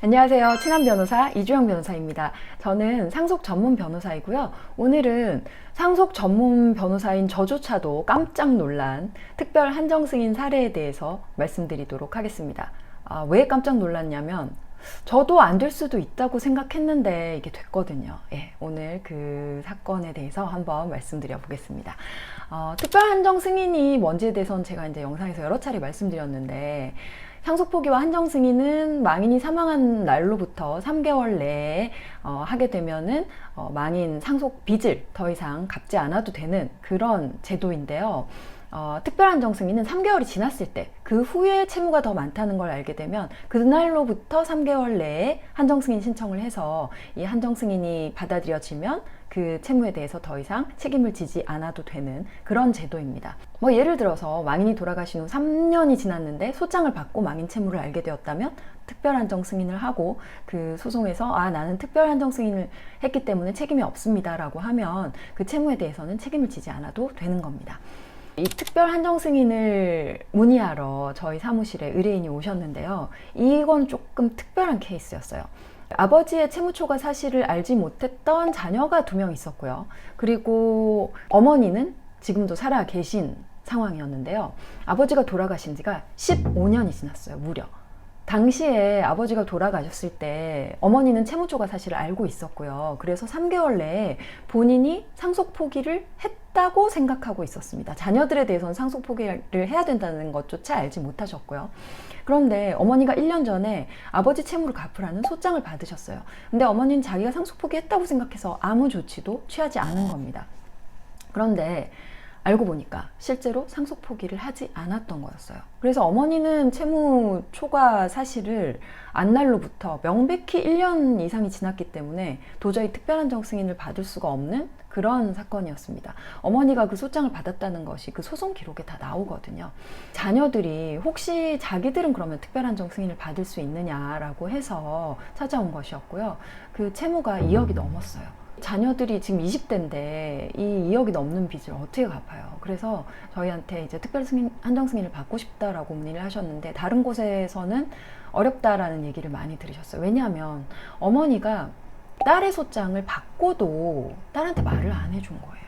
안녕하세요. 친한 변호사 이주영 변호사입니다. 저는 상속 전문 변호사이고요. 오늘은 상속 전문 변호사인 저조차도 깜짝 놀란 특별 한정 승인 사례에 대해서 말씀드리도록 하겠습니다. 왜 깜짝 놀랐냐면 저도 안 될 수도 있다고 생각했는데 이게 됐거든요. 오늘 그 사건에 대해서 한번 말씀드려 보겠습니다. 특별 한정 승인이 뭔지에 대해서는 제가 이제 영상에서 여러 차례 말씀드렸는데, 상속 포기와 한정 승인은 망인이 사망한 날로부터 3개월 내에 하게 되면은 망인 상속 빚을 더 이상 갚지 않아도 되는 그런 제도인데요. 특별 한정 승인은 3개월이 지났을 때, 그 후에 채무가 더 많다는 걸 알게 되면 그날로부터 3개월 내에 한정 승인 신청을 해서 이 한정 승인이 받아들여지면 그 채무에 대해서 더 이상 책임을 지지 않아도 되는 그런 제도입니다. 예를 들어서 망인이 돌아가신 후 3년이 지났는데 소장을 받고 망인 채무를 알게 되었다면 특별 한정 승인을 하고 그 소송에서 나는 특별 한정 승인을 했기 때문에 책임이 없습니다 라고 하면 그 채무에 대해서는 책임을 지지 않아도 되는 겁니다. 이 특별 한정 승인을 문의하러 저희 사무실에 의뢰인이 오셨는데요. 이건 조금 특별한 케이스였어요. 아버지의 채무 초과 사실을 알지 못했던 자녀가 2명 있었고요. 그리고 어머니는 지금도 살아 계신 상황이었는데요. 아버지가 돌아가신 지가 15년이 지났어요, 무려. 당시에 아버지가 돌아가셨을 때 어머니는 채무 초과 사실을 알고 있었고요. 그래서 3개월 내에 본인이 상속 포기를 했다고 생각하고 있었습니다. 자녀들에 대해서는 상속 포기를 해야 된다는 것조차 알지 못하셨고요. 그런데 어머니가 1년 전에 아버지 채무를 갚으라는 소장을 받으셨어요. 근데 어머니는 자기가 상속 포기했다고 생각해서 아무 조치도 취하지 않은 겁니다. 그런데 알고 보니까 실제로 상속 포기를 하지 않았던 거였어요. 그래서 어머니는 채무 초과 사실을 안 날로부터 명백히 1년 이상이 지났기 때문에 도저히 특별한정 승인을 받을 수가 없는 그런 사건이었습니다. 어머니가 그 소장을 받았다는 것이 그 소송 기록에 다 나오거든요. 자녀들이 혹시 자기들은 그러면 특별한정 승인을 받을 수 있느냐라고 해서 찾아온 것이었고요. 그 채무가 2억이 넘었어요. 자녀들이 지금 20대인데 이 2억이 넘는 빚을 어떻게 갚아요? 그래서 저희한테 이제 특별 한정 승인을 받고 싶다라고 문의를 하셨는데, 다른 곳에서는 어렵다라는 얘기를 많이 들으셨어요. 왜냐하면 어머니가 딸의 소장을 받고도 딸한테 말을 안 해준 거예요.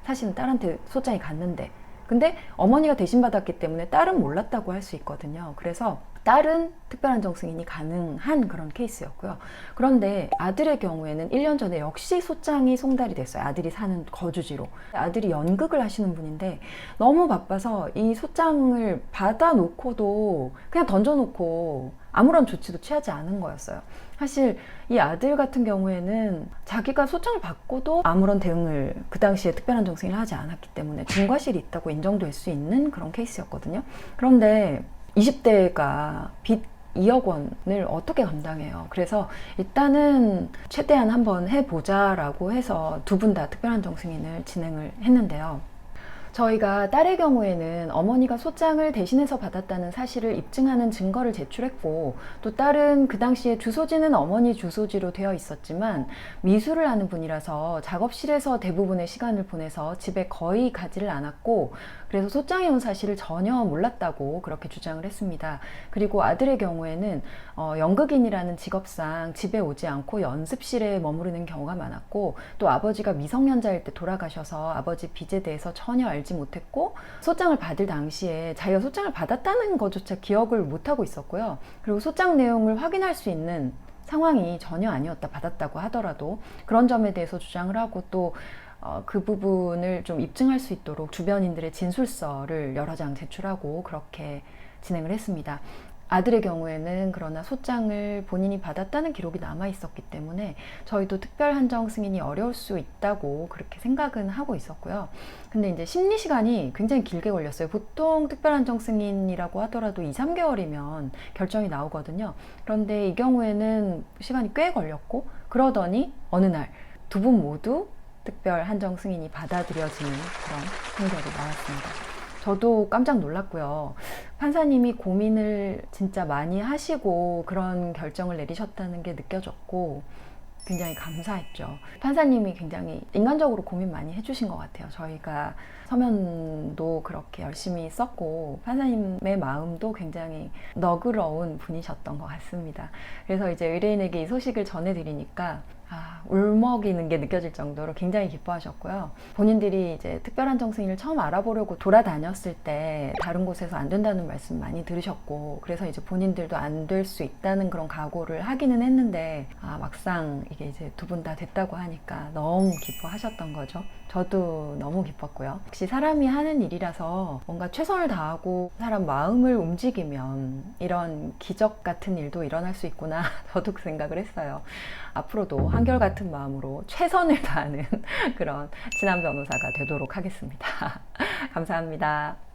사실은 딸한테 소장이 갔는데, 근데 어머니가 대신 받았기 때문에 딸은 몰랐다고 할 수 있거든요. 그래서 딸은 특별한정 승인이 가능한 그런 케이스였고요. 그런데 아들의 경우에는 1년 전에 역시 소장이 송달이 됐어요. 아들이 사는 거주지로. 아들이 연극을 하시는 분인데 너무 바빠서 이 소장을 받아놓고도 그냥 던져놓고 아무런 조치도 취하지 않은 거였어요. 사실 이 아들 같은 경우에는 자기가 소장을 받고도 아무런 대응을 그 당시에 특별한정 승인을 하지 않았기 때문에 중과실이 있다고 인정될 수 있는 그런 케이스였거든요. 그런데 20대가 빚 2억 원을 어떻게 감당해요? 그래서 일단은 최대한 한번 해보자라고 해서 두 분 다 특별한정 승인을 진행을 했는데요. 저희가 딸의 경우에는 어머니가 소장을 대신해서 받았다는 사실을 입증하는 증거를 제출했고, 또 딸은 그 당시에 주소지는 어머니 주소지로 되어 있었지만 미술을 하는 분이라서 작업실에서 대부분의 시간을 보내서 집에 거의 가지를 않았고, 그래서 소장이 온 사실을 전혀 몰랐다고 그렇게 주장을 했습니다. 그리고 아들의 경우에는 연극인이라는 직업상 집에 오지 않고 연습실에 머무르는 경우가 많았고, 또 아버지가 미성년자일 때 돌아가셔서 아버지 빚에 대해서 전혀 알지 못했고, 소장을 받을 당시에 자기가 소장을 받았다는 것조차 기억을 못하고 있었고요. 그리고 소장 내용을 확인할 수 있는 상황이 전혀 아니었다, 받았다고 하더라도. 그런 점에 대해서 주장을 하고, 또 그 부분을 좀 입증할 수 있도록 주변인들의 진술서를 여러 장 제출하고 그렇게 진행을 했습니다. 아들의 경우에는 그러나 소장을 본인이 받았다는 기록이 남아 있었기 때문에 저희도 특별 한정 승인이 어려울 수 있다고 그렇게 생각은 하고 있었고요. 근데 이제 심리 시간이 굉장히 길게 걸렸어요. 보통 특별 한정 승인이라고 하더라도 2-3개월이면 결정이 나오거든요. 그런데 이 경우에는 시간이 꽤 걸렸고, 그러더니 어느 날 두 분 모두 특별 한정 승인이 받아들여지는 그런 판결이 나왔습니다. 저도 깜짝 놀랐고요. 판사님이 고민을 진짜 많이 하시고 그런 결정을 내리셨다는 게 느껴졌고, 굉장히 감사했죠. 판사님이 굉장히 인간적으로 고민 많이 해주신 것 같아요. 저희가 서면도 그렇게 열심히 썼고 판사님의 마음도 굉장히 너그러운 분이셨던 것 같습니다. 그래서 이제 의뢰인에게 이 소식을 전해드리니까 울먹이는 게 느껴질 정도로 굉장히 기뻐하셨고요. 본인들이 이제 특별한정 승인을 처음 알아보려고 돌아다녔을 때 다른 곳에서 안 된다는 말씀 많이 들으셨고, 그래서 이제 본인들도 안 될 수 있다는 그런 각오를 하기는 했는데 막상 이게 이제 두 분 다 됐다고 하니까 너무 기뻐하셨던 거죠. 저도 너무 기뻤고요. 역시 사람이 하는 일이라서 뭔가 최선을 다하고 사람 마음을 움직이면 이런 기적 같은 일도 일어날 수 있구나 저도 그 생각을 했어요. 앞으로도 한결같은 마음으로 최선을 다하는 그런 친한 변호사가 되도록 하겠습니다. 감사합니다.